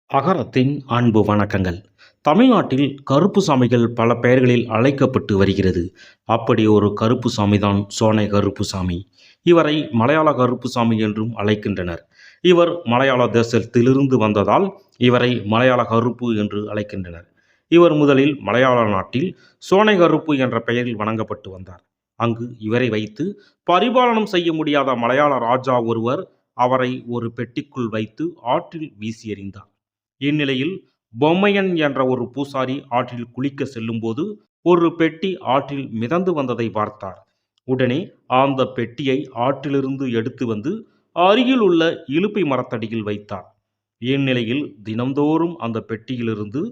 அகரத்தின் அன்பு வணக்கங்கள். தமிழ்நாட்டில் கருப்பு சாமிகள் பல பெயர்களில் அழைக்கப்பட்டு வருகிறது. அப்படி ஒரு கருப்பு சாமிதான் சோனை கருப்புசாமி. இவரை மலையாள கருப்புசாமி என்றும் அழைக்கின்றனர். இவர் மலையாள தேசத்திலிருந்து வந்ததால் இவரை மலையாள கருப்பு என்று அழைக்கின்றனர். இவர் முதலில் மலையாள நாட்டில் சோனை கருப்பு என்ற பெயரில் வணங்கப்பட்டு வந்தார். அங்கு இவரை வைத்து பரிபாலனம் செய்ய முடியாத மலையாள ராஜா ஒருவர் அவரை ஒரு பெட்டிக்குள் வைத்து ஆற்றில் வீசி எறிந்தார். இந்நிலையில் பொம்மையன் என்ற ஒரு பூசாரி ஆற்றில் குளிக்க செல்லும்போது ஒரு பெட்டி ஆற்றில் மிதந்து வந்ததை பார்த்தார். உடனே அந்த பெட்டியை ஆற்றிலிருந்து எடுத்து வந்து அருகில் உள்ள இலுப்பை மரத்தடியில் வைத்தார். இந்நிலையில் தினந்தோறும் அந்த பெட்டியிலிருந்து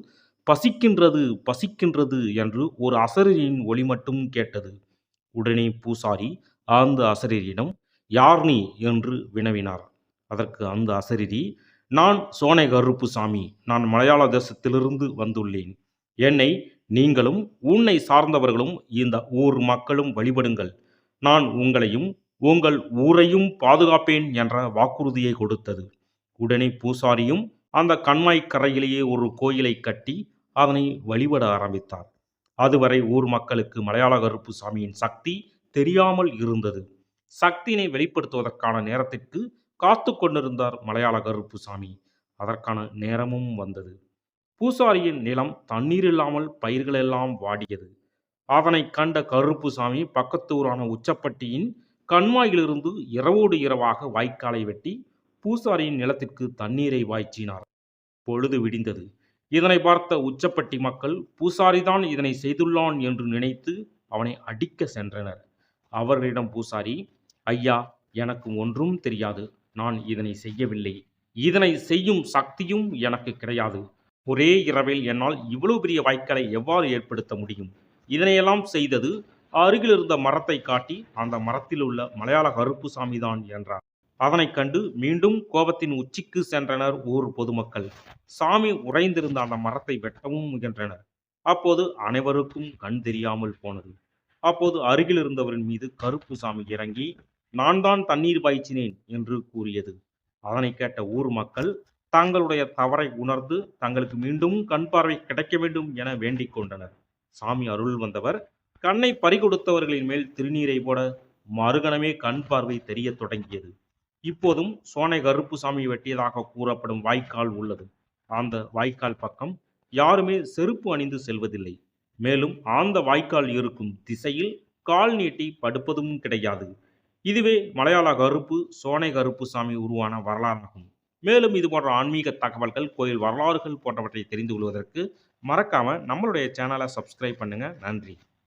பசிக்கின்றது பசிக்கின்றது என்று ஒரு அசரீரின் ஒலி மட்டும் கேட்டது. உடனே பூசாரி அந்த அசரீரிடம் யார் நீ என்று வினவினார். அதற்கு அந்த அசரீரி, நான் சோனை கருப்புசாமி. நான் மலையாள தேசத்திலிருந்து வந்துள்ளேன். என்னை நீங்களும் உன்னை சார்ந்தவர்களும் இந்த ஊர் மக்களும் வழிபடுங்கள். நான் உங்களையும் உங்கள் ஊரையும் பாதுகாப்பேன் என்ற வாக்குறுதியை கொடுத்தது. உடனே பூசாரியும் அந்த கண்மாய் கரையிலேயே ஒரு கோயிலை கட்டி அதனை வழிபட ஆரம்பித்தார். அதுவரை ஊர் மக்களுக்கு மலையாள கருப்புசாமியின் சக்தி தெரியாமல் இருந்தது. சக்தியினை வெளிப்படுத்துவதற்கான நேரத்திற்கு காத்து கொண்டிருந்தார் மலையாள கருப்புசாமி. அதற்கான நேரமும் வந்தது. பூசாரியின் நிலம் தண்ணீர் இல்லாமல் பயிர்களெல்லாம் வாடியது. அதனை கண்ட கருப்புசாமி பக்கத்து ஊரான உச்சப்பட்டியின் கண்மாயிலிருந்து இரவோடு இரவாக வாய்க்காலை வெட்டி பூசாரியின் நிலத்திற்கு தண்ணீரை வாய்ச்சினார். பொழுது விடிந்தது. இதனை பார்த்த உச்சப்பட்டி மக்கள் பூசாரிதான் இதனை செய்துள்ளான் என்று நினைத்து அவனை அடிக்க சென்றனர். அவர்களிடம் பூசாரி, ஐயா, எனக்கு ஒன்றும் தெரியாது. நான் இதனை செய்யவில்லை. இதனை செய்யும் சக்தியும் எனக்கு கிடையாது. ஒரே இரவில் என்னால் இவ்வளவு பெரிய வாய்க்காலை எவ்வாறு ஏற்படுத்த முடியும்? இதனையெல்லாம் செய்தது அருகில் இருந்த மரத்தை காட்டி அந்த மரத்தில் உள்ள மலையாள கருப்புசாமி தான் என்றார். அதனைக் கண்டு மீண்டும் கோபத்தின் உச்சிக்கு சென்றனர் ஊர் பொதுமக்கள். சாமி உறைந்திருந்த அந்த மரத்தை வெட்டவும் முயன்றனர். அப்போது அனைவருக்கும் கண் தெரியாமல் போனது. அப்போது அருகில் இருந்தவரின் மீது கருப்புசாமி இறங்கி, நான் தான் தண்ணீர் பாய்ச்சினேன் என்று கூறியது. அதனை கேட்ட ஊர் மக்கள் தங்களுடைய தவறை உணர்ந்து தங்களுக்கு மீண்டும் கண் பார்வை கிடைக்க வேண்டும் என வேண்டிக் கொண்டனர். சாமி அருள் வந்தவர் கண்ணை பறிகொடுத்தவர்களின் மேல் திருநீரை போட மறுகணமே கண் பார்வை தெரிய தொடங்கியது. இப்போதும் சோனை கருப்புசாமி வெட்டியதாக கூறப்படும் வாய்க்கால் உள்ளது. அந்த வாய்க்கால் பக்கம் யாருமே செருப்பு அணிந்து செல்வதில்லை. மேலும் அந்த வாய்க்கால் இருக்கும் திசையில் கால் நீட்டி படுப்பதும் கிடையாது. இதுவே மலையாள கருப்பு சோனை கருப்புசாமி உருவான வரலாறாகும். மேலும் இது போன்ற ஆன்மீக தகவல்கள், கோயில் வரலாறுகள் போன்றவற்றை தெரிந்து கொள்வதற்கு மறக்காம நம்மளுடைய சேனலை சப்ஸ்கிரைப் பண்ணுங்க. நன்றி.